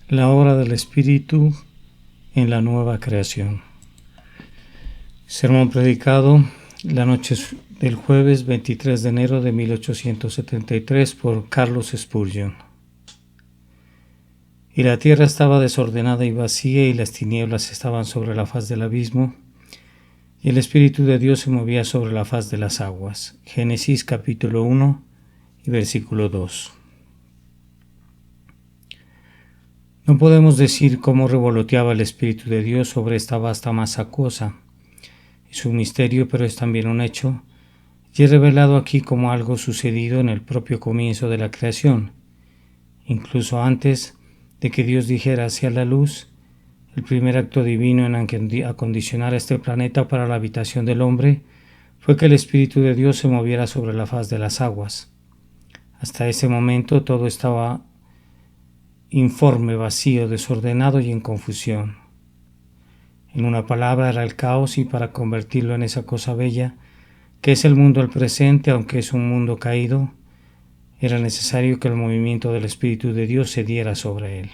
La obra del Espíritu en la nueva creación. Sermón predicado la noche del jueves 23 de enero de 1873 por Carlos Spurgeon. Y la tierra estaba desordenada y vacía, y las tinieblas estaban sobre la faz del abismo, y el Espíritu de Dios se movía sobre la faz de las aguas. Génesis capítulo 1 y versículo 2. No podemos decir cómo revoloteaba el Espíritu de Dios sobre esta vasta masa acuosa. Es un misterio, pero es también un hecho, y es revelado aquí como algo sucedido en el propio comienzo de la creación. Incluso antes de que Dios dijera hacia la luz, el primer acto divino en acondicionar este planeta para la habitación del hombre fue que el Espíritu de Dios se moviera sobre la faz de las aguas. Hasta ese momento todo estaba informe, vacío, desordenado y en confusión. En una palabra, era el caos, y para convertirlo en esa cosa bella que es el mundo al presente, aunque es un mundo caído, era necesario que el movimiento del Espíritu de Dios se diera sobre él.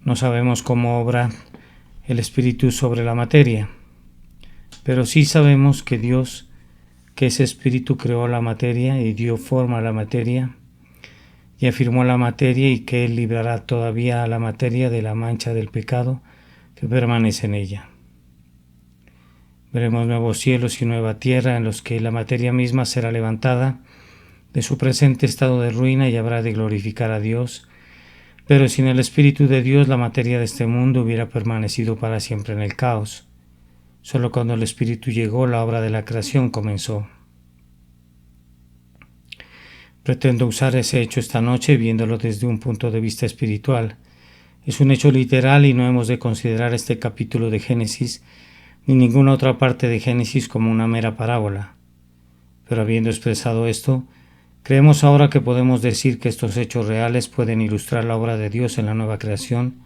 No sabemos cómo obra el Espíritu sobre la materia, pero sí sabemos que Dios, que ese Espíritu, creó la materia y dio forma a la materia y afirmó la materia, y que Él librará todavía a la materia de la mancha del pecado que permanece en ella. Veremos nuevos cielos y nueva tierra en los que la materia misma será levantada de su presente estado de ruina y habrá de glorificar a Dios, pero sin el Espíritu de Dios la materia de este mundo hubiera permanecido para siempre en el caos. Solo cuando el Espíritu llegó, la obra de la creación comenzó. Pretendo usar ese hecho esta noche viéndolo desde un punto de vista espiritual. Es un hecho literal y no hemos de considerar este capítulo de Génesis ni ninguna otra parte de Génesis como una mera parábola. Pero habiendo expresado esto, creemos ahora que podemos decir que estos hechos reales pueden ilustrar la obra de Dios en la nueva creación,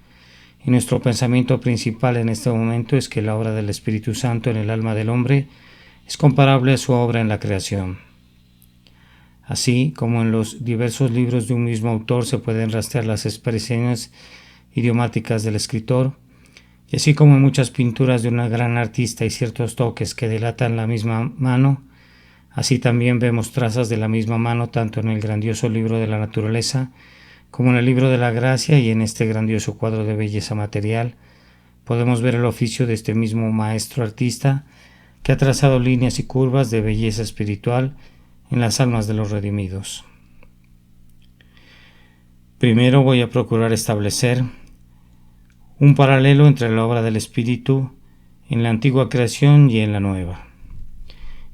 y nuestro pensamiento principal en este momento es que la obra del Espíritu Santo en el alma del hombre es comparable a su obra en la creación. Así como en los diversos libros de un mismo autor se pueden rastrear las expresiones idiomáticas del escritor, y así como en muchas pinturas de una gran artista y ciertos toques que delatan la misma mano, así también vemos trazas de la misma mano tanto en el grandioso libro de la naturaleza como en el libro de la gracia, y en este grandioso cuadro de belleza material podemos ver el oficio de este mismo maestro artista que ha trazado líneas y curvas de belleza espiritual en las almas de los redimidos. Primero voy a procurar establecer un paralelo entre la obra del Espíritu en la antigua creación y en la nueva.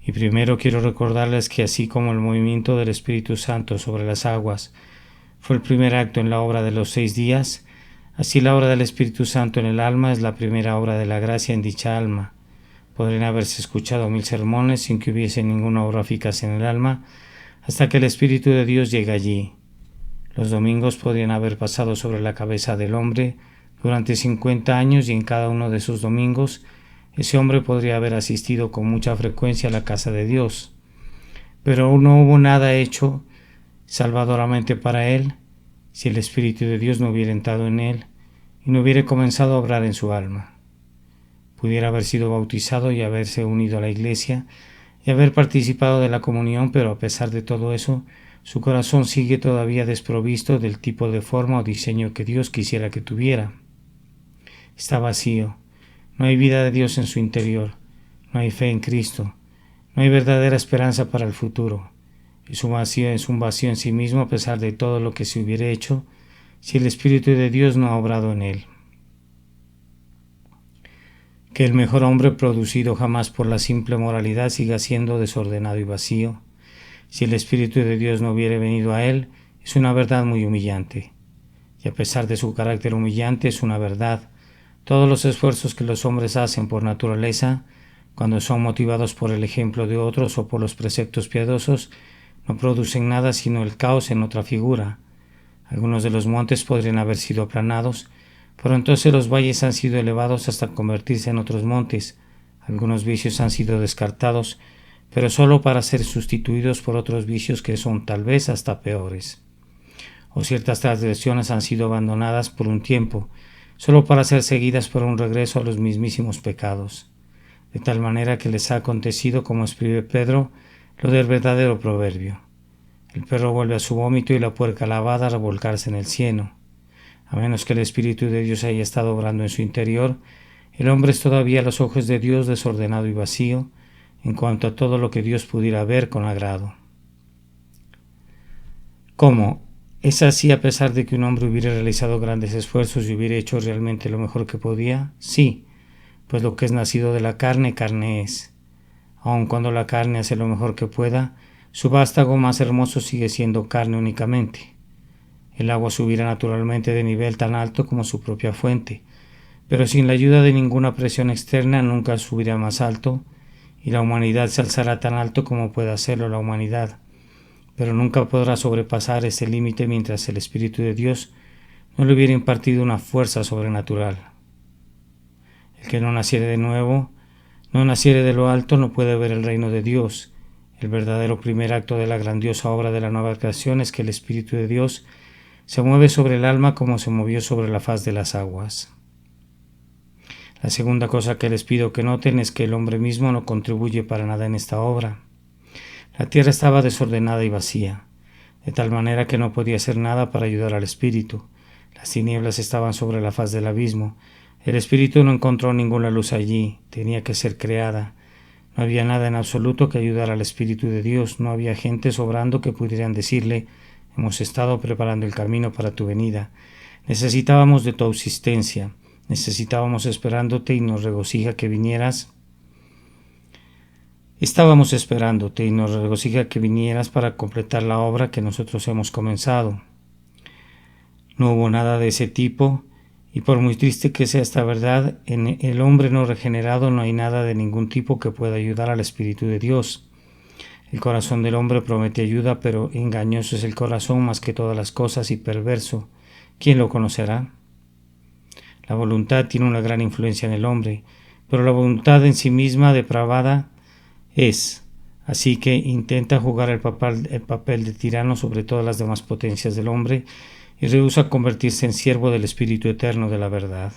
Y primero quiero recordarles que así como el movimiento del Espíritu Santo sobre las aguas fue el primer acto en la obra de los 6 días, así la obra del Espíritu Santo en el alma es la primera obra de la gracia en dicha alma. Podrían haberse escuchado 1000 sermones sin que hubiese ninguna obra eficaz en el alma, hasta que el Espíritu de Dios llegue allí. Los domingos podrían haber pasado sobre la cabeza del hombre durante 50 años, y en cada uno de esos domingos ese hombre podría haber asistido con mucha frecuencia a la casa de Dios. Pero no hubo nada hecho salvadoramente para él si el Espíritu de Dios no hubiera entrado en él y no hubiera comenzado a obrar en su alma. Pudiera haber sido bautizado y haberse unido a la iglesia y haber participado de la comunión, pero a pesar de todo eso, su corazón sigue todavía desprovisto del tipo de forma o diseño que Dios quisiera que tuviera. Está vacío, no hay vida de Dios en su interior, no hay fe en Cristo, no hay verdadera esperanza para el futuro. Es un vacío en sí mismo a pesar de todo lo que se hubiera hecho si el Espíritu de Dios no ha obrado en él. Que el mejor hombre producido jamás por la simple moralidad siga siendo desordenado y vacío, si el Espíritu de Dios no hubiera venido a él, es una verdad muy humillante. Y a pesar de su carácter humillante, es una verdad. Todos los esfuerzos que los hombres hacen por naturaleza, cuando son motivados por el ejemplo de otros o por los preceptos piadosos, no producen nada sino el caos en otra figura. Algunos de los montes podrían haber sido aplanados, pero entonces los valles han sido elevados hasta convertirse en otros montes. Algunos vicios han sido descartados, pero solo para ser sustituidos por otros vicios que son tal vez hasta peores. o ciertas transgresiones han sido abandonadas por un tiempo, solo para ser seguidas por un regreso a los mismísimos pecados, de tal manera que les ha acontecido, como escribe Pedro, lo del verdadero proverbio: el perro vuelve a su vómito y la puerca lavada a revolcarse en el cieno. A menos que el Espíritu de Dios haya estado obrando en su interior, el hombre es todavía a los ojos de Dios desordenado y vacío en cuanto a todo lo que Dios pudiera ver con agrado. ¿Cómo? ¿Es así a pesar de que un hombre hubiera realizado grandes esfuerzos y hubiera hecho realmente lo mejor que podía? Sí, pues lo que es nacido de la carne, carne es. Aun cuando la carne hace lo mejor que pueda, su vástago más hermoso sigue siendo carne únicamente. El agua subirá naturalmente de nivel tan alto como su propia fuente, pero sin la ayuda de ninguna presión externa nunca subirá más alto, y la humanidad se alzará tan alto como pueda hacerlo la humanidad, pero nunca podrá sobrepasar ese límite mientras el Espíritu de Dios no le hubiera impartido una fuerza sobrenatural. El que no naciere de nuevo, no naciere de lo alto, no puede ver el reino de Dios. El verdadero primer acto de la grandiosa obra de la nueva creación es que el Espíritu de Dios se mueve sobre el alma como se movió sobre la faz de las aguas. La segunda cosa que les pido que noten es que el hombre mismo no contribuye para nada en esta obra. La tierra estaba desordenada y vacía, de tal manera que no podía hacer nada para ayudar al Espíritu. Las tinieblas estaban sobre la faz del abismo. El Espíritu no encontró ninguna luz allí, tenía que ser creada. No había nada en absoluto que ayudara al Espíritu de Dios, no había gente sobrando que pudieran decirle: hemos estado preparando el camino para tu venida. Necesitábamos de tu asistencia, necesitábamos esperándote y nos regocija que vinieras. Estábamos esperándote y nos regocija que vinieras para completar la obra que nosotros hemos comenzado. No hubo nada de ese tipo, y por muy triste que sea esta verdad, en el hombre no regenerado no hay nada de ningún tipo que pueda ayudar al Espíritu de Dios. El corazón del hombre promete ayuda, pero engañoso es el corazón más que todas las cosas y perverso. ¿Quién lo conocerá? La voluntad tiene una gran influencia en el hombre, pero la voluntad en sí misma depravada es. Así que intenta jugar el papel de tirano sobre todas las demás potencias del hombre y rehúsa convertirse en siervo del Espíritu eterno de la verdad.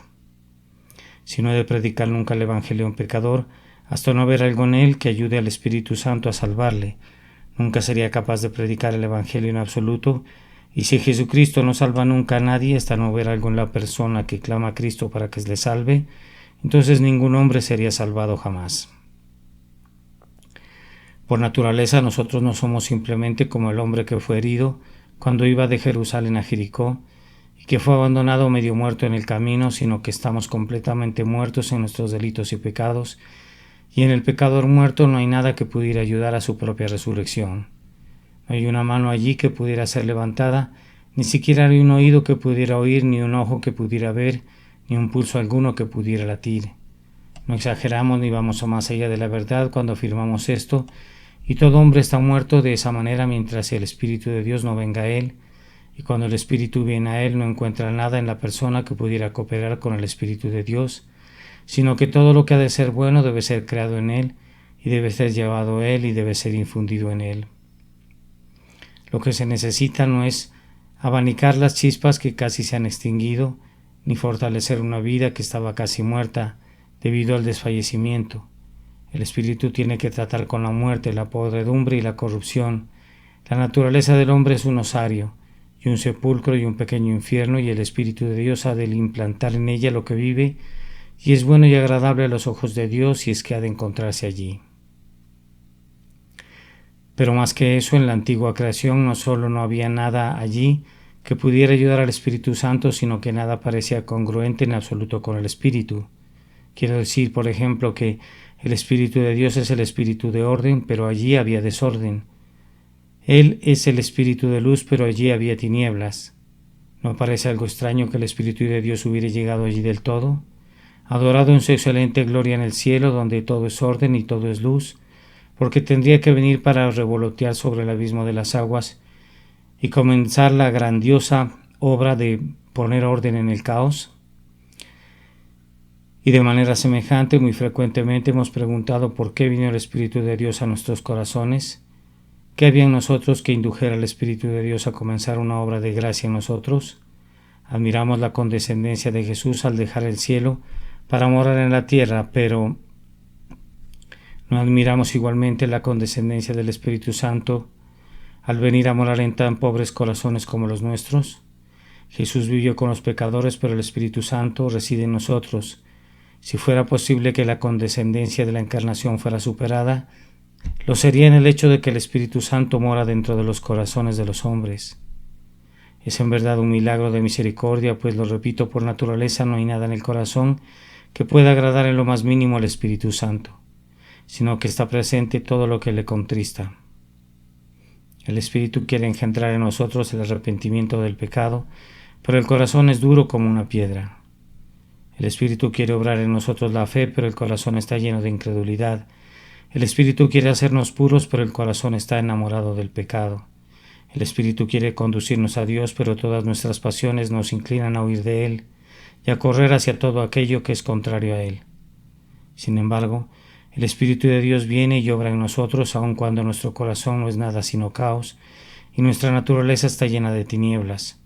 Si no he de predicar nunca el Evangelio a un pecador, hasta no haber algo en él que ayude al Espíritu Santo a salvarle, nunca sería capaz de predicar el Evangelio en absoluto, y si Jesucristo no salva nunca a nadie hasta no ver algo en la persona que clama a Cristo para que le salve, entonces ningún hombre sería salvado jamás. Por naturaleza nosotros no somos simplemente como el hombre que fue herido cuando iba de Jerusalén a Jericó y que fue abandonado medio muerto en el camino, sino que estamos completamente muertos en nuestros delitos y pecados, y en el pecador muerto no hay nada que pudiera ayudar a su propia resurrección. No hay una mano allí que pudiera ser levantada, ni siquiera hay un oído que pudiera oír, ni un ojo que pudiera ver, ni un pulso alguno que pudiera latir. No exageramos ni vamos más allá de la verdad cuando afirmamos esto, y todo hombre está muerto de esa manera mientras el Espíritu de Dios no venga a él, y cuando el Espíritu viene a él no encuentra nada en la persona que pudiera cooperar con el Espíritu de Dios, sino que todo lo que ha de ser bueno debe ser creado en él, y debe ser llevado a él y debe ser infundido en él. Lo que se necesita no es abanicar las chispas que casi se han extinguido, ni fortalecer una vida que estaba casi muerta debido al desfallecimiento. El Espíritu tiene que tratar con la muerte, la podredumbre y la corrupción. La naturaleza del hombre es un osario, y un sepulcro y un pequeño infierno, y el Espíritu de Dios ha de implantar en ella lo que vive, y es bueno y agradable a los ojos de Dios si es que ha de encontrarse allí. Pero más que eso, en la antigua creación no solo no había nada allí que pudiera ayudar al Espíritu Santo, sino que nada parecía congruente en absoluto con el Espíritu. Quiero decir, por ejemplo, que el Espíritu de Dios es el Espíritu de orden, pero allí había desorden. Él es el Espíritu de luz, pero allí había tinieblas. ¿No parece algo extraño que el Espíritu de Dios hubiera llegado allí del todo? Adorado en su excelente gloria en el cielo, donde todo es orden y todo es luz, porque tendría que venir para revolotear sobre el abismo de las aguas y comenzar la grandiosa obra de poner orden en el caos. Y de manera semejante, muy frecuentemente hemos preguntado por qué vino el Espíritu de Dios a nuestros corazones. ¿Qué había en nosotros que indujera al Espíritu de Dios a comenzar una obra de gracia en nosotros? Admiramos la condescendencia de Jesús al dejar el cielo para morar en la tierra, pero ¿no admiramos igualmente la condescendencia del Espíritu Santo al venir a morar en tan pobres corazones como los nuestros? Jesús vivió con los pecadores, pero el Espíritu Santo reside en nosotros. Si fuera posible que la condescendencia de la encarnación fuera superada, lo sería en el hecho de que el Espíritu Santo mora dentro de los corazones de los hombres. Es en verdad un milagro de misericordia, pues lo repito, por naturaleza no hay nada en el corazón que pueda agradar en lo más mínimo al Espíritu Santo, sino que está presente todo lo que le contrista. El Espíritu quiere engendrar en nosotros el arrepentimiento del pecado, pero el corazón es duro como una piedra. El Espíritu quiere obrar en nosotros la fe, pero el corazón está lleno de incredulidad. El Espíritu quiere hacernos puros, pero el corazón está enamorado del pecado. El Espíritu quiere conducirnos a Dios, pero todas nuestras pasiones nos inclinan a huir de Él y a correr hacia todo aquello que es contrario a Él. Sin embargo, el Espíritu de Dios viene y obra en nosotros, aun cuando nuestro corazón no es nada sino caos y nuestra naturaleza está llena de tinieblas.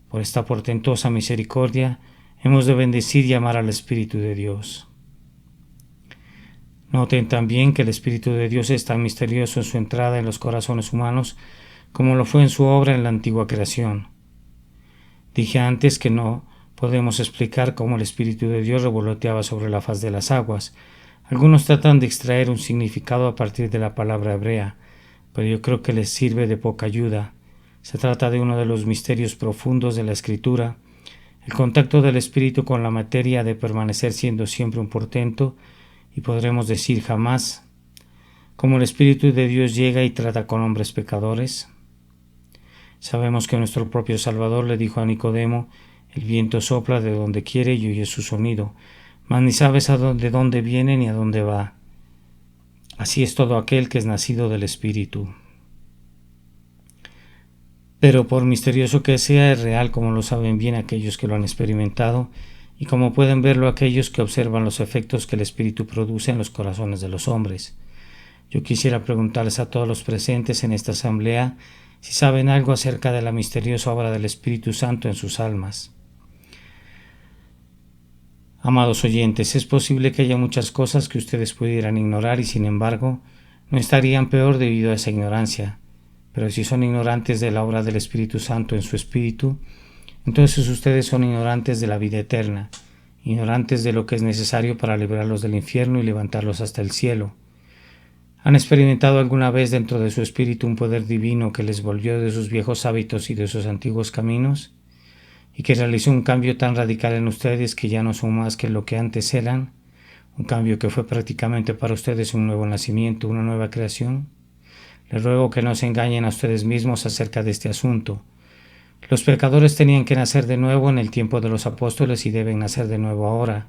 Por esta portentosa misericordia, hemos de bendecir y amar al Espíritu de Dios. Noten también que el Espíritu de Dios es tan misterioso en su entrada en los corazones humanos como lo fue en su obra en la antigua creación. Dije antes que no podemos explicar cómo el Espíritu de Dios revoloteaba sobre la faz de las aguas. Algunos tratan de extraer un significado a partir de la palabra hebrea, pero yo creo que les sirve de poca ayuda. Se trata de uno de los misterios profundos de la Escritura. El contacto del Espíritu con la materia ha de permanecer siendo siempre un portento, y podremos decir jamás, como el Espíritu de Dios llega y trata con hombres pecadores. Sabemos que nuestro propio Salvador le dijo a Nicodemo: el viento sopla de donde quiere y oye su sonido, mas ni sabes de dónde viene ni a dónde va. Así es todo aquel que es nacido del Espíritu. Pero por misterioso que sea, es real, como lo saben bien aquellos que lo han experimentado, y como pueden verlo aquellos que observan los efectos que el Espíritu produce en los corazones de los hombres. Yo quisiera preguntarles a todos los presentes en esta asamblea si saben algo acerca de la misteriosa obra del Espíritu Santo en sus almas. Amados oyentes, es posible que haya muchas cosas que ustedes pudieran ignorar y sin embargo no estarían peor debido a esa ignorancia. Pero si son ignorantes de la obra del Espíritu Santo en su espíritu, entonces ustedes son ignorantes de la vida eterna, ignorantes de lo que es necesario para librarlos del infierno y levantarlos hasta el cielo. ¿Han experimentado alguna vez dentro de su espíritu un poder divino que les volvió de sus viejos hábitos y de sus antiguos caminos? ¿Y que realizó un cambio tan radical en ustedes que ya no son más que lo que antes eran? ¿Un cambio que fue prácticamente para ustedes un nuevo nacimiento, una nueva creación? Les ruego que no se engañen a ustedes mismos acerca de este asunto. Los pecadores tenían que nacer de nuevo en el tiempo de los apóstoles y deben nacer de nuevo ahora.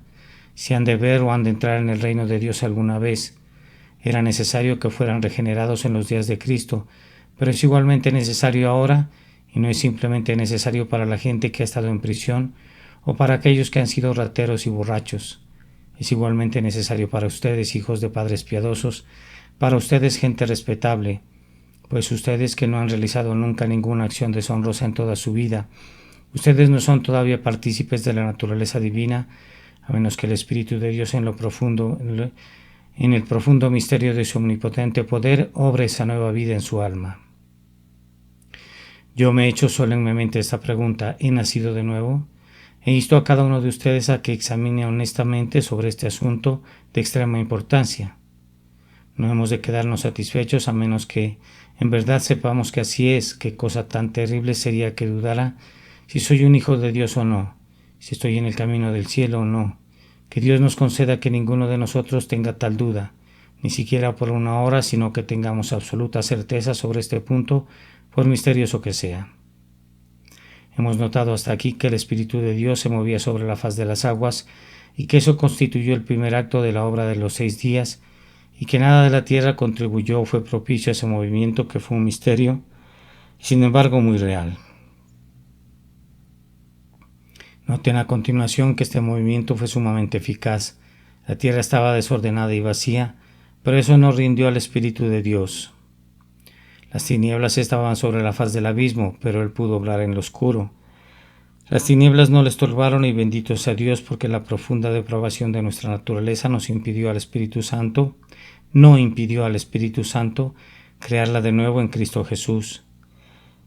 Si han de ver o han de entrar en el reino de Dios alguna vez, era necesario que fueran regenerados en los días de Cristo, pero es igualmente necesario ahora, y no es simplemente necesario para la gente que ha estado en prisión o para aquellos que han sido rateros y borrachos. Es igualmente necesario para ustedes, hijos de padres piadosos, para ustedes, gente respetable, pues ustedes que no han realizado nunca ninguna acción deshonrosa en toda su vida, ustedes no son todavía partícipes de la naturaleza divina, a menos que el Espíritu de Dios en el profundo misterio de su omnipotente poder obre esa nueva vida en su alma. Yo me he hecho solemnemente esta pregunta: ¿he nacido de nuevo? He insto a cada uno de ustedes a que examine honestamente sobre este asunto de extrema importancia. No hemos de quedarnos satisfechos a menos que en verdad sepamos que así es. Qué cosa tan terrible sería que dudara si soy un hijo de Dios o no, si estoy en el camino del cielo o no. Que Dios nos conceda que ninguno de nosotros tenga tal duda, ni siquiera por una hora, sino que tengamos absoluta certeza sobre este punto, por misterioso que sea. Hemos notado hasta aquí que el Espíritu de Dios se movía sobre la faz de las aguas y que eso constituyó el primer acto de la obra de los 6 días, y que nada de la tierra contribuyó o fue propicio a ese movimiento, que fue un misterio, sin embargo muy real. Noten a continuación que este movimiento fue sumamente eficaz. La tierra estaba desordenada y vacía, pero eso no rindió al Espíritu de Dios. Las tinieblas estaban sobre la faz del abismo, pero él pudo obrar en lo oscuro. Las tinieblas no le estorbaron y bendito sea Dios porque la profunda depravación de nuestra naturaleza no impidió al Espíritu Santo crearla de nuevo en Cristo Jesús.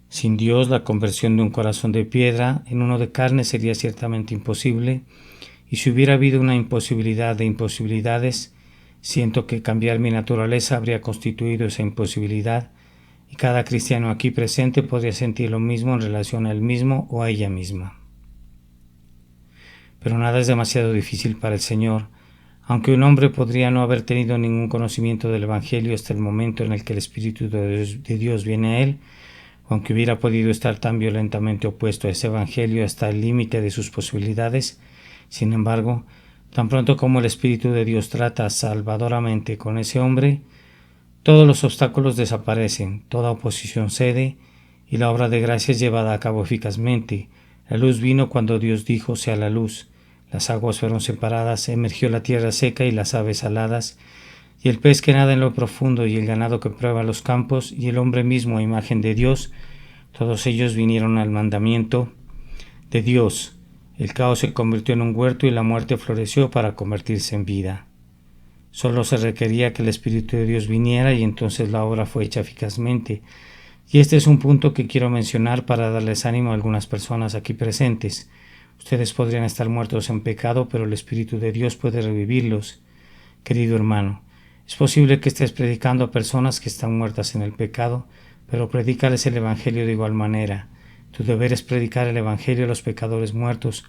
Sin Dios, la conversión de un corazón de piedra en uno de carne sería ciertamente imposible, y si hubiera habido una imposibilidad de imposibilidades, siento que cambiar mi naturaleza habría constituido esa imposibilidad, y cada cristiano aquí presente podría sentir lo mismo en relación a él mismo o a ella misma. Pero nada es demasiado difícil para el Señor, aunque un hombre podría no haber tenido ningún conocimiento del Evangelio hasta el momento en el que el Espíritu de Dios viene a él, aunque hubiera podido estar tan violentamente opuesto a ese Evangelio hasta el límite de sus posibilidades, sin embargo, tan pronto como el Espíritu de Dios trata salvadoramente con ese hombre, todos los obstáculos desaparecen, toda oposición cede, y la obra de gracia es llevada a cabo eficazmente. La luz vino cuando Dios dijo: sea la luz. Las aguas fueron separadas, emergió la tierra seca y las aves aladas, y el pez que nada en lo profundo, y el ganado que prueba los campos, y el hombre mismo a imagen de Dios, todos ellos vinieron al mandamiento de Dios. El caos se convirtió en un huerto y la muerte floreció para convertirse en vida. Solo se requería que el Espíritu de Dios viniera y entonces la obra fue hecha eficazmente. Y este es un punto que quiero mencionar para darles ánimo a algunas personas aquí presentes. Ustedes podrían estar muertos en pecado, pero el Espíritu de Dios puede revivirlos. Querido hermano, es posible que estés predicando a personas que están muertas en el pecado, pero predícales el Evangelio de igual manera. Tu deber es predicar el Evangelio a los pecadores muertos,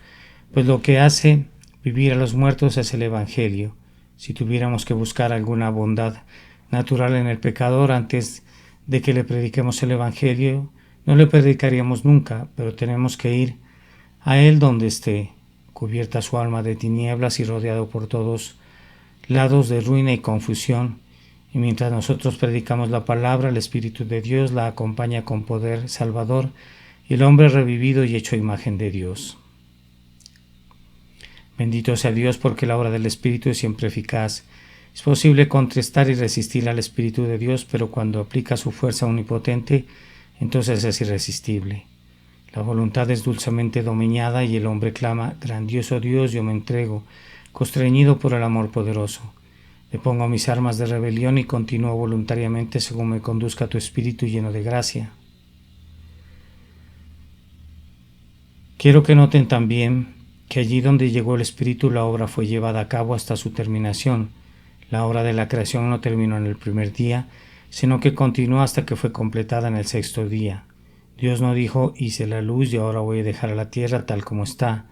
pues lo que hace vivir a los muertos es el Evangelio. Si tuviéramos que buscar alguna bondad natural en el pecador antes de que le prediquemos el Evangelio, no le predicaríamos nunca, pero tenemos que ir a él donde esté, cubierta su alma de tinieblas y rodeado por todos lados de ruina y confusión, y mientras nosotros predicamos la palabra, el Espíritu de Dios la acompaña con poder salvador, y el hombre revivido y hecho imagen de Dios. Bendito sea Dios porque la obra del Espíritu es siempre eficaz. Es posible contestar y resistir al Espíritu de Dios, pero cuando aplica su fuerza omnipotente, entonces es irresistible. La voluntad es dulcemente dominada y el hombre clama: grandioso Dios, yo me entrego, constreñido por el amor poderoso. Le pongo mis armas de rebelión y continúo voluntariamente según me conduzca tu Espíritu lleno de gracia. Quiero que noten también que allí donde llegó el Espíritu la obra fue llevada a cabo hasta su terminación. La obra de la creación no terminó en el primer día, sino que continuó hasta que fue completada en el sexto día. Dios no dijo: hice la luz y ahora voy a dejar a la tierra tal como está.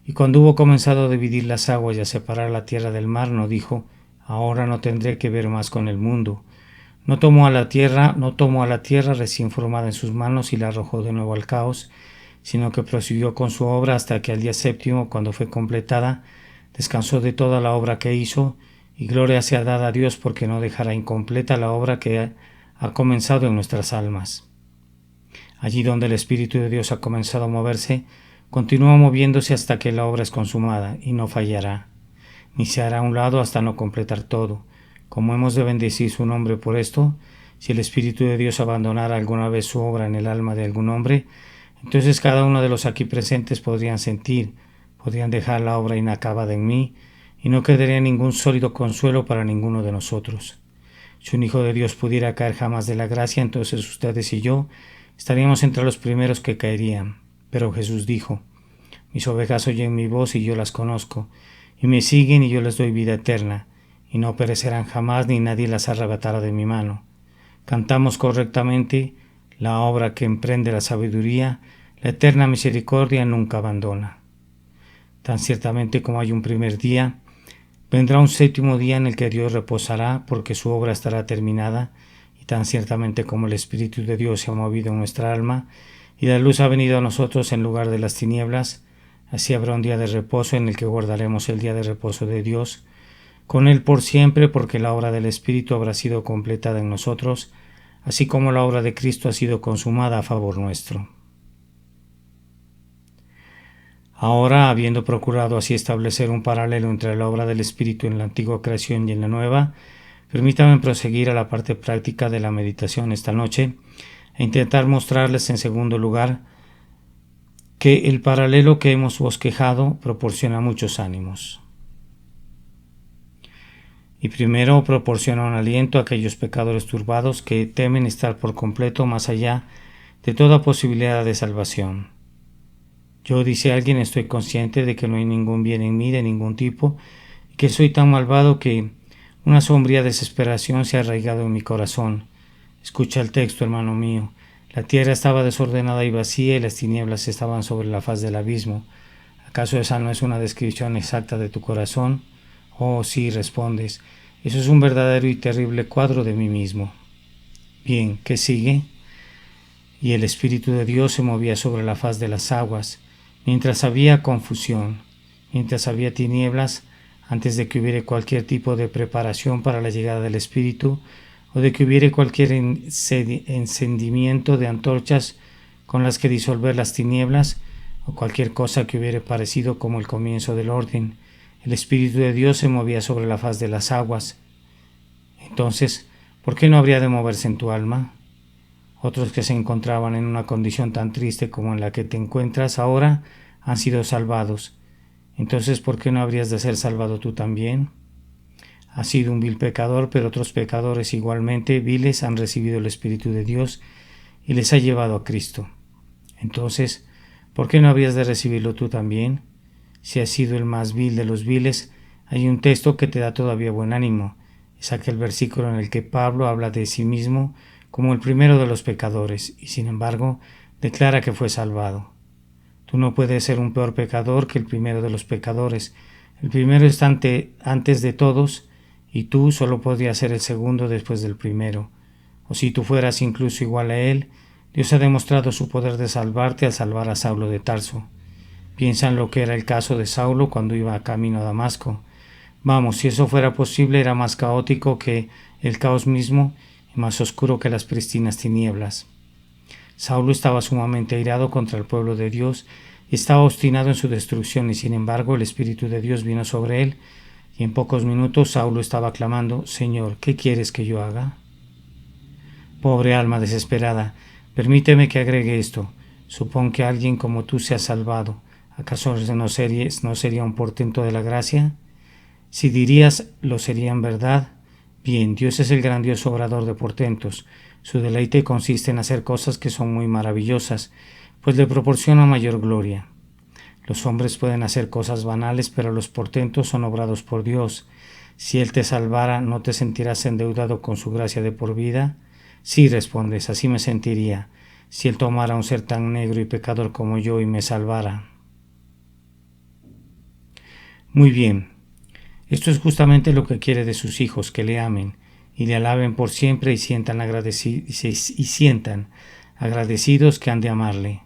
Y cuando hubo comenzado a dividir las aguas y a separar la tierra del mar, no dijo: ahora no tendré que ver más con el mundo. No tomó a la tierra recién formada en sus manos y la arrojó de nuevo al caos, sino que prosiguió con su obra hasta que al día séptimo, cuando fue completada, descansó de toda la obra que hizo, y gloria sea dada a Dios porque no dejará incompleta la obra que ha comenzado en nuestras almas. Allí donde el Espíritu de Dios ha comenzado a moverse, continúa moviéndose hasta que la obra es consumada, y no fallará, ni se hará a un lado hasta no completar todo. Como hemos de bendecir su nombre por esto, si el Espíritu de Dios abandonara alguna vez su obra en el alma de algún hombre, entonces cada uno de los aquí presentes podrían dejar la obra inacabada en mí, y no quedaría ningún sólido consuelo para ninguno de nosotros. Si un hijo de Dios pudiera caer jamás de la gracia, entonces ustedes y yo estaríamos entre los primeros que caerían. Pero Jesús dijo: mis ovejas oyen mi voz y yo las conozco, y me siguen y yo les doy vida eterna, y no perecerán jamás ni nadie las arrebatará de mi mano. Cantamos correctamente: la obra que emprende la sabiduría, la eterna misericordia nunca abandona. Tan ciertamente como hay un primer día, vendrá un séptimo día en el que Dios reposará porque su obra estará terminada, y tan ciertamente como el Espíritu de Dios se ha movido en nuestra alma y la luz ha venido a nosotros en lugar de las tinieblas, así habrá un día de reposo en el que guardaremos el día de reposo de Dios, con Él por siempre, porque la obra del Espíritu habrá sido completada en nosotros, así como la obra de Cristo ha sido consumada a favor nuestro. Ahora, habiendo procurado así establecer un paralelo entre la obra del Espíritu en la antigua creación y en la nueva, Permítame proseguir a la parte práctica de la meditación esta noche e intentar mostrarles en segundo lugar que el paralelo que hemos bosquejado proporciona muchos ánimos. Y primero proporciona un aliento a aquellos pecadores turbados que temen estar por completo más allá de toda posibilidad de salvación. Yo, dice alguien, estoy consciente de que no hay ningún bien en mí de ningún tipo y que soy tan malvado que una sombría desesperación se ha arraigado en mi corazón. Escucha el texto, hermano mío. La tierra estaba desordenada y vacía y las tinieblas estaban sobre la faz del abismo. ¿Acaso esa no es una descripción exacta de tu corazón? Oh, sí, respondes. Eso es un verdadero y terrible cuadro de mí mismo. Bien, ¿qué sigue? Y el Espíritu de Dios se movía sobre la faz de las aguas, mientras había confusión, mientras había tinieblas, antes de que hubiera cualquier tipo de preparación para la llegada del Espíritu, o de que hubiera cualquier encendimiento de antorchas con las que disolver las tinieblas, o cualquier cosa que hubiera parecido como el comienzo del orden. El Espíritu de Dios se movía sobre la faz de las aguas. Entonces, ¿por qué no habría de moverse en tu alma? Otros que se encontraban en una condición tan triste como en la que te encuentras ahora han sido salvados. Entonces, ¿por qué no habrías de ser salvado tú también? Has sido un vil pecador, pero otros pecadores igualmente viles han recibido el Espíritu de Dios y les ha llevado a Cristo. Entonces, ¿por qué no habrías de recibirlo tú también? Si has sido el más vil de los viles, hay un texto que te da todavía buen ánimo. Es aquel versículo en el que Pablo habla de sí mismo como el primero de los pecadores, y sin embargo declara que fue salvado. Tú no puedes ser un peor pecador que el primero de los pecadores. El primero está antes de todos, y tú solo podrías ser el segundo después del primero. O si tú fueras incluso igual a él, Dios ha demostrado su poder de salvarte al salvar a Saulo de Tarso. Piensa en lo que era el caso de Saulo cuando iba camino a Damasco. Vamos, si eso fuera posible, era más caótico que el caos mismo y más oscuro que las prístinas tinieblas. Saulo estaba sumamente airado contra el pueblo de Dios y estaba obstinado en su destrucción, y sin embargo el Espíritu de Dios vino sobre él, y en pocos minutos Saulo estaba clamando: Señor, ¿qué quieres que yo haga? Pobre alma desesperada, permíteme que agregue esto. Supón que alguien como tú se ha salvado. ¿Acaso no sería un portento de la gracia? Si dirías, lo sería en verdad. Bien, Dios es el grandioso obrador de portentos. Su deleite consiste en hacer cosas que son muy maravillosas, pues le proporciona mayor gloria. Los hombres pueden hacer cosas banales, pero los portentos son obrados por Dios. Si Él te salvara, ¿no te sentirás endeudado con su gracia de por vida? Sí, respondes, así me sentiría, si Él tomara a un ser tan negro y pecador como yo y me salvara. Muy bien, esto es justamente lo que quiere de sus hijos, que le amen y le alaben por siempre y sientan agradecidos que han de amarle.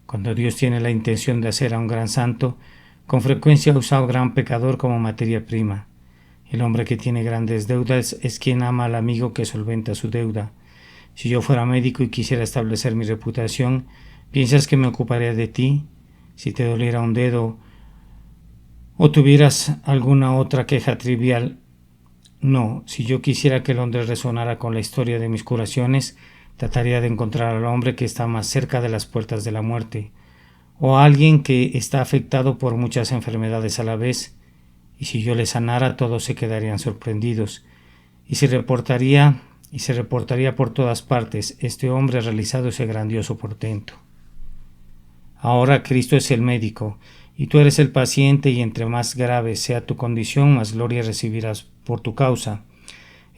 Cuando Dios tiene la intención de hacer a un gran santo, con frecuencia usa a un gran pecador como materia prima. El hombre que tiene grandes deudas es quien ama al amigo que solventa su deuda. Si yo fuera médico y quisiera establecer mi reputación, ¿piensas que me ocuparía de ti? Si te doliera un dedo o tuvieras alguna otra queja trivial. No, si yo quisiera que Londres resonara con la historia de mis curaciones, trataría de encontrar al hombre que está más cerca de las puertas de la muerte, o a alguien que está afectado por muchas enfermedades a la vez, y si yo le sanara, todos se quedarían sorprendidos, y se reportaría por todas partes: este hombre ha realizado ese grandioso portento. Ahora Cristo es el médico, y tú eres el paciente, y entre más grave sea tu condición, más gloria recibirás por tu causa.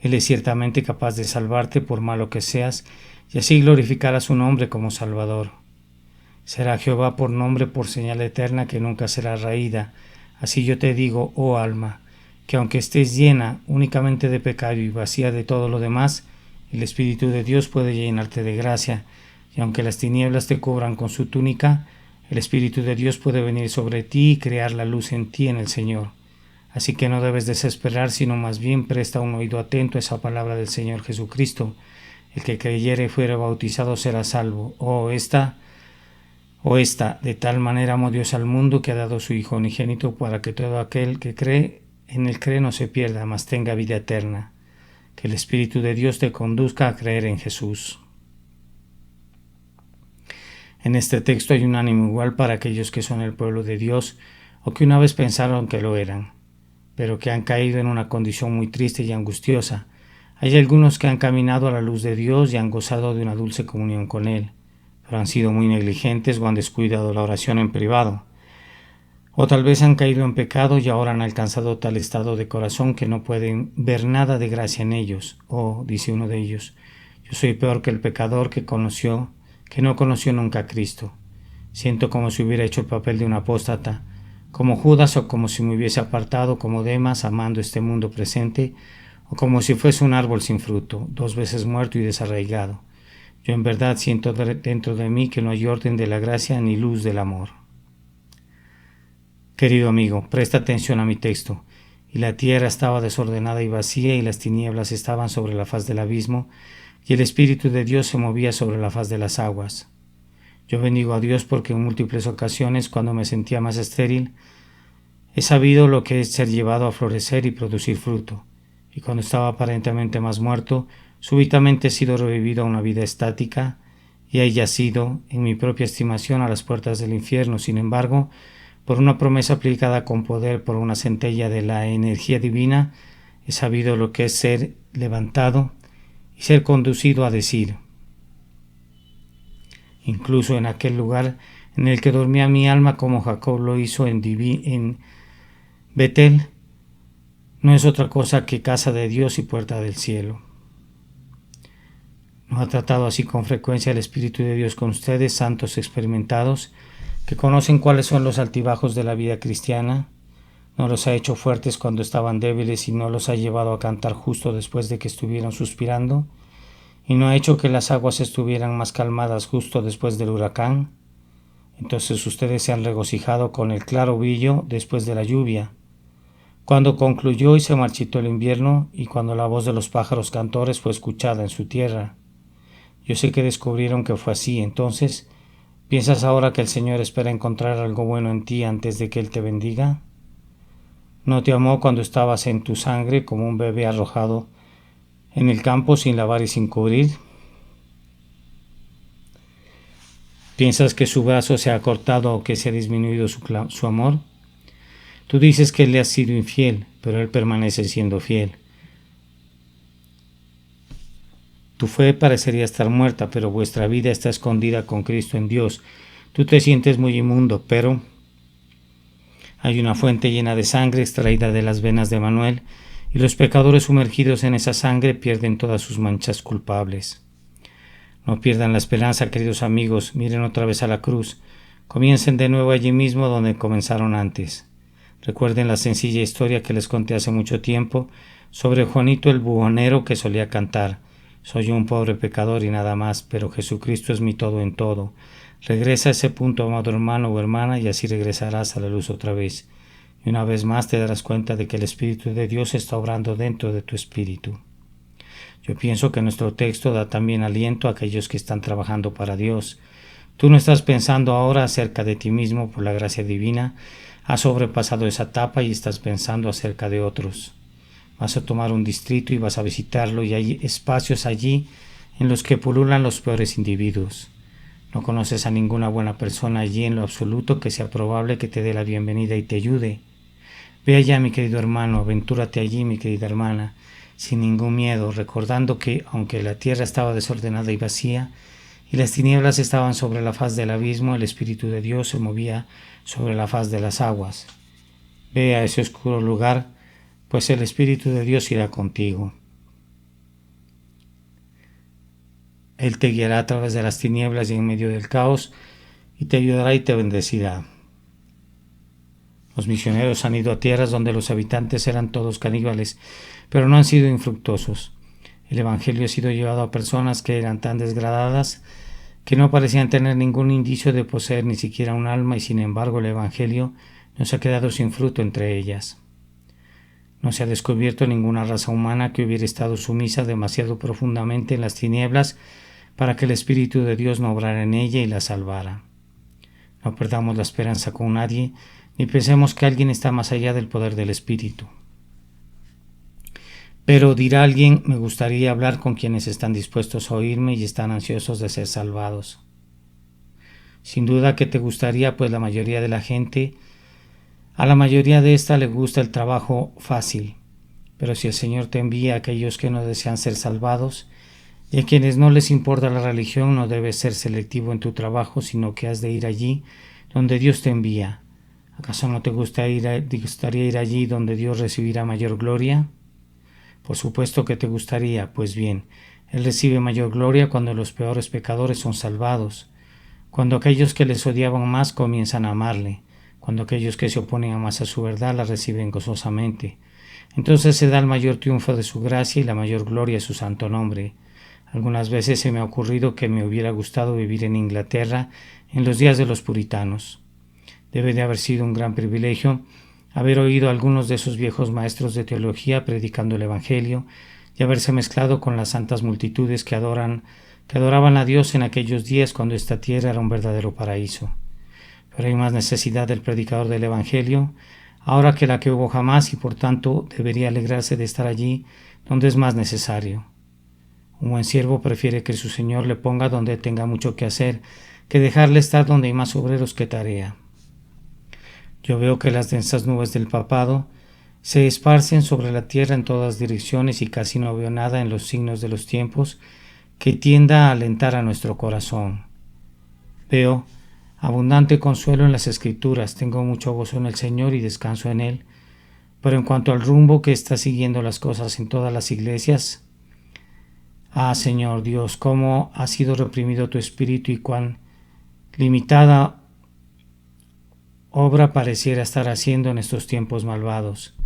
Él es ciertamente capaz de salvarte por malo que seas, y así glorificará su nombre como Salvador. Será Jehová por nombre, por señal eterna que nunca será raída. Así yo te digo, oh alma, que aunque estés llena únicamente de pecado y vacía de todo lo demás, el Espíritu de Dios puede llenarte de gracia, y aunque las tinieblas te cubran con su túnica, el Espíritu de Dios puede venir sobre ti y crear la luz en ti en el Señor. Así que no debes desesperar, sino más bien presta un oído atento a esa palabra del Señor Jesucristo. El que creyere y fuere bautizado será salvo. O esta, de tal manera amó Dios al mundo que ha dado su Hijo unigénito para que todo aquel que cree en él no se pierda, mas tenga vida eterna. Que el Espíritu de Dios te conduzca a creer en Jesús. En este texto hay un ánimo igual para aquellos que son el pueblo de Dios o que una vez pensaron que lo eran, pero que han caído en una condición muy triste y angustiosa. Hay algunos que han caminado a la luz de Dios y han gozado de una dulce comunión con Él, pero han sido muy negligentes o han descuidado la oración en privado. O tal vez han caído en pecado y ahora han alcanzado tal estado de corazón que no pueden ver nada de gracia en ellos. O, dice uno de ellos, yo soy peor que el pecador que no conoció nunca a Cristo. Siento como si hubiera hecho el papel de un apóstata, como Judas, o como si me hubiese apartado como Demas, amando este mundo presente, o como si fuese un árbol sin fruto, 2 veces muerto y desarraigado. Yo en verdad siento dentro de mí que no hay orden de la gracia ni luz del amor. Querido amigo, presta atención a mi texto. Y la tierra estaba desordenada y vacía, y las tinieblas estaban sobre la faz del abismo, y el Espíritu de Dios se movía sobre la faz de las aguas. Yo bendigo a Dios porque en múltiples ocasiones, cuando me sentía más estéril, he sabido lo que es ser llevado a florecer y producir fruto, y cuando estaba aparentemente más muerto, súbitamente he sido revivido a una vida estática, y he yacido, en mi propia estimación, a las puertas del infierno. Sin embargo, por una promesa aplicada con poder por una centella de la energía divina, he sabido lo que es ser levantado y ser conducido a decir, incluso en aquel lugar en el que dormía mi alma como Jacob lo hizo en Betel, no es otra cosa que casa de Dios y puerta del cielo. ¿No ha tratado así con frecuencia el Espíritu de Dios con ustedes, santos experimentados, que conocen cuáles son los altibajos de la vida cristiana? ¿No los ha hecho fuertes cuando estaban débiles y no los ha llevado a cantar justo después de que estuvieron suspirando? ¿Y no ha hecho que las aguas estuvieran más calmadas justo después del huracán? Entonces ustedes se han regocijado con el claro brillo después de la lluvia, cuando concluyó y se marchitó el invierno, y cuando la voz de los pájaros cantores fue escuchada en su tierra. Yo sé que descubrieron que fue así. Entonces, ¿piensas ahora que el Señor espera encontrar algo bueno en ti antes de que Él te bendiga? ¿No te amó cuando estabas en tu sangre como un bebé arrojado en el campo sin lavar y sin cubrir? ¿Piensas que su brazo se ha cortado o que se ha disminuido su amor? Tú dices que le has sido infiel, pero Él permanece siendo fiel. Tu fe parecería estar muerta, pero vuestra vida está escondida con Cristo en Dios. Tú te sientes muy inmundo, pero hay una fuente llena de sangre extraída de las venas de Manuel, y los pecadores sumergidos en esa sangre pierden todas sus manchas culpables. No pierdan la esperanza, queridos amigos, miren otra vez a la cruz. Comiencen de nuevo allí mismo donde comenzaron antes. Recuerden la sencilla historia que les conté hace mucho tiempo sobre Juanito el buhonero que solía cantar: soy un pobre pecador y nada más, pero Jesucristo es mi todo en todo. Regresa a ese punto, amado hermano o hermana, y así regresarás a la luz otra vez. Y una vez más te darás cuenta de que el Espíritu de Dios está obrando dentro de tu espíritu. Yo pienso que nuestro texto da también aliento a aquellos que están trabajando para Dios. Tú no estás pensando ahora acerca de ti mismo por la gracia divina, has sobrepasado esa etapa y estás pensando acerca de otros. Vas a tomar un distrito y vas a visitarlo, y hay espacios allí en los que pululan los peores individuos. No conoces a ninguna buena persona allí en lo absoluto que sea probable que te dé la bienvenida y te ayude. Ve allá, mi querido hermano, aventúrate allí, mi querida hermana, sin ningún miedo, recordando que, aunque la tierra estaba desordenada y vacía, y las tinieblas estaban sobre la faz del abismo, el Espíritu de Dios se movía sobre la faz de las aguas. Ve a ese oscuro lugar, pues el Espíritu de Dios irá contigo. Él te guiará a través de las tinieblas y en medio del caos, y te ayudará y te bendecirá. Los misioneros han ido a tierras donde los habitantes eran todos caníbales, pero no han sido infructuosos. El Evangelio ha sido llevado a personas que eran tan desgradadas que no parecían tener ningún indicio de poseer ni siquiera un alma, y sin embargo el Evangelio no se ha quedado sin fruto entre ellas. No se ha descubierto ninguna raza humana que hubiera estado sumisa demasiado profundamente en las tinieblas para que el Espíritu de Dios no obrara en ella y la salvara. No perdamos la esperanza con nadie, ni pensemos que alguien está más allá del poder del Espíritu. Pero dirá alguien, me gustaría hablar con quienes están dispuestos a oírme y están ansiosos de ser salvados. Sin duda que te gustaría, pues a la mayoría de esta le gusta el trabajo fácil. Pero si el Señor te envía a aquellos que no desean ser salvados, y a quienes no les importa la religión, no debes ser selectivo en tu trabajo, sino que has de ir allí donde Dios te envía. ¿Acaso no te gustaría ir allí donde Dios recibirá mayor gloria? Por supuesto que te gustaría, pues bien, Él recibe mayor gloria cuando los peores pecadores son salvados, cuando aquellos que les odiaban más comienzan a amarle, cuando aquellos que se oponen más a su verdad la reciben gozosamente. Entonces se da el mayor triunfo de su gracia y la mayor gloria a su santo nombre. Algunas veces se me ha ocurrido que me hubiera gustado vivir en Inglaterra en los días de los puritanos. Debe de haber sido un gran privilegio haber oído a algunos de esos viejos maestros de teología predicando el Evangelio y haberse mezclado con las santas multitudes que adoraban a Dios en aquellos días cuando esta tierra era un verdadero paraíso. Pero hay más necesidad del predicador del Evangelio ahora que la que hubo jamás, y por tanto debería alegrarse de estar allí donde es más necesario. Un buen siervo prefiere que su señor le ponga donde tenga mucho que hacer, que dejarle estar donde hay más obreros que tarea. Yo veo que las densas nubes del papado se esparcen sobre la tierra en todas direcciones y casi no veo nada en los signos de los tiempos que tienda a alentar a nuestro corazón. Veo abundante consuelo en las Escrituras, tengo mucho gozo en el Señor y descanso en Él, pero en cuanto al rumbo que está siguiendo las cosas en todas las iglesias, Señor Dios, cómo ha sido reprimido tu espíritu y cuán limitada obra pareciera estar haciendo en estos tiempos malvados.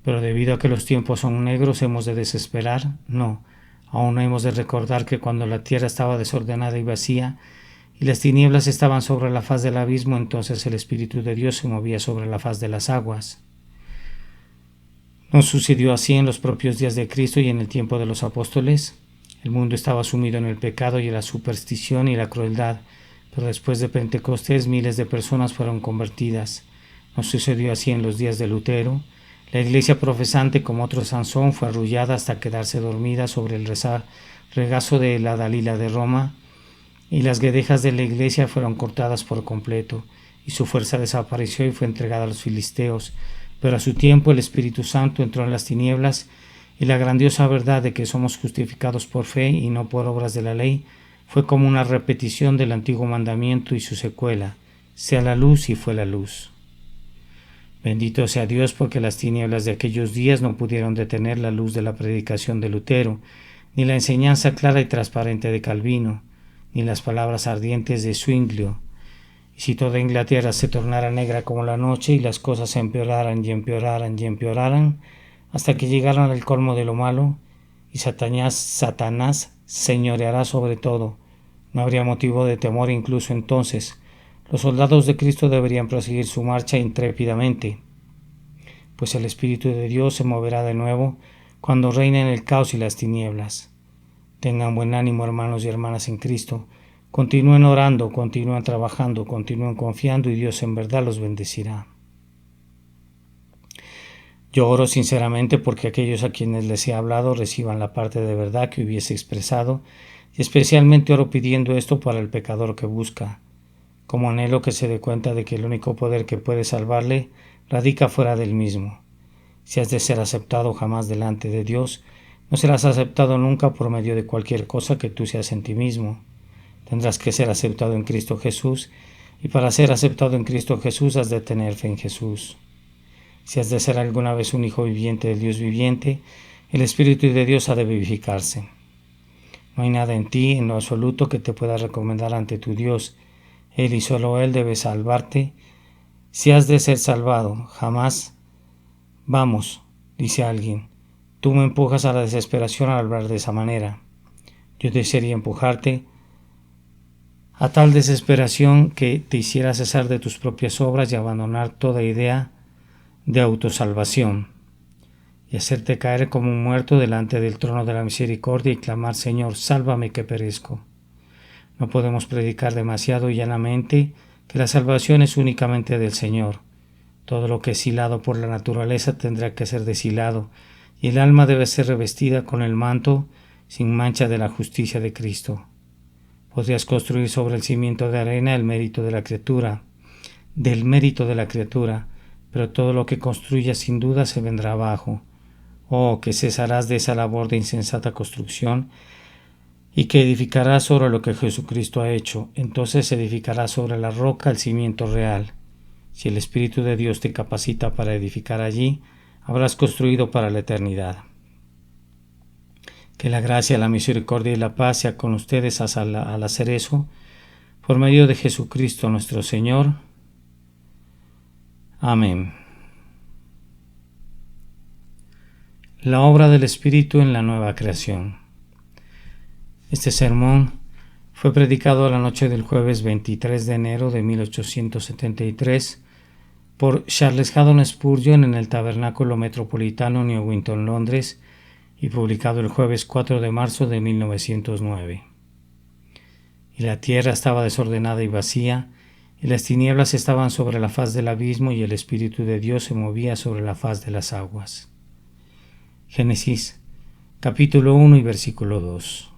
Pero debido a que los tiempos son negros, ¿hemos de desesperar? No, aún hemos de recordar que cuando la tierra estaba desordenada y vacía, y las tinieblas estaban sobre la faz del abismo, entonces el Espíritu de Dios se movía sobre la faz de las aguas. ¿No sucedió así en los propios días de Cristo y en el tiempo de los apóstoles? El mundo estaba sumido en el pecado y en la superstición y la crueldad, pero después de Pentecostés miles de personas fueron convertidas. ¿No sucedió así en los días de Lutero? La iglesia profesante, como otro Sansón, fue arrullada hasta quedarse dormida sobre el regazo de la Dalila de Roma, y las guedejas de la iglesia fueron cortadas por completo, y su fuerza desapareció y fue entregada a los filisteos. Pero a su tiempo el Espíritu Santo entró en las tinieblas, y la grandiosa verdad de que somos justificados por fe y no por obras de la ley fue como una repetición del antiguo mandamiento y su secuela: sea la luz, y fue la luz. Bendito sea Dios, porque las tinieblas de aquellos días no pudieron detener la luz de la predicación de Lutero, ni la enseñanza clara y transparente de Calvino, ni las palabras ardientes de Zwinglio. Y si toda Inglaterra se tornara negra como la noche y las cosas empeoraran y empeoraran y empeoraran, hasta que llegaran al colmo de lo malo, y Satanás señoreará sobre todo, no habría motivo de temor incluso entonces. Los soldados de Cristo deberían proseguir su marcha intrépidamente, pues el Espíritu de Dios se moverá de nuevo cuando reinen el caos y las tinieblas. Tengan buen ánimo, hermanos y hermanas en Cristo. Continúen orando, continúen trabajando, continúen confiando y Dios en verdad los bendecirá. Yo oro sinceramente porque aquellos a quienes les he hablado reciban la parte de verdad que hubiese expresado, y especialmente oro pidiendo esto para el pecador que busca. Como anhelo que se dé cuenta de que el único poder que puede salvarle radica fuera del mismo. Si has de ser aceptado jamás delante de Dios, no serás aceptado nunca por medio de cualquier cosa que tú seas en ti mismo. Tendrás que ser aceptado en Cristo Jesús, y para ser aceptado en Cristo Jesús has de tener fe en Jesús. Si has de ser alguna vez un hijo viviente del Dios viviente, el Espíritu de Dios ha de vivificarse. No hay nada en ti, en lo absoluto, que te pueda recomendar ante tu Dios. Él y solo Él debe salvarte. Si has de ser salvado, jamás. Vamos, dice alguien, tú me empujas a la desesperación al hablar de esa manera. Yo desearía empujarte a tal desesperación que te hiciera cesar de tus propias obras y abandonar toda idea de autosalvación, y hacerte caer como un muerto delante del trono de la misericordia y clamar: Señor, sálvame que perezco. No podemos predicar demasiado llanamente que la salvación es únicamente del Señor. Todo lo que es hilado por la naturaleza tendrá que ser deshilado, y el alma debe ser revestida con el manto sin mancha de la justicia de Cristo. Podrías construir sobre el cimiento de arena del mérito de la criatura, pero todo lo que construyas sin duda se vendrá abajo. Oh, que cesarás de esa labor de insensata construcción y que edificarás sobre lo que Jesucristo ha hecho. Entonces edificarás sobre la roca el cimiento real. Si el Espíritu de Dios te capacita para edificar allí, habrás construido para la eternidad. Que la gracia, la misericordia y la paz sea con ustedes al hacer eso, por medio de Jesucristo nuestro Señor. Amén. La obra del Espíritu en la nueva creación. Este sermón fue predicado la noche del jueves 23 de enero de 1873 por Charles Haddon Spurgeon en el Tabernáculo Metropolitano New Winton, Londres, y publicado el jueves 4 de marzo de 1909. Y la tierra estaba desordenada y vacía, y las tinieblas estaban sobre la faz del abismo, y el Espíritu de Dios se movía sobre la faz de las aguas. Génesis, capítulo 1 y versículo 2.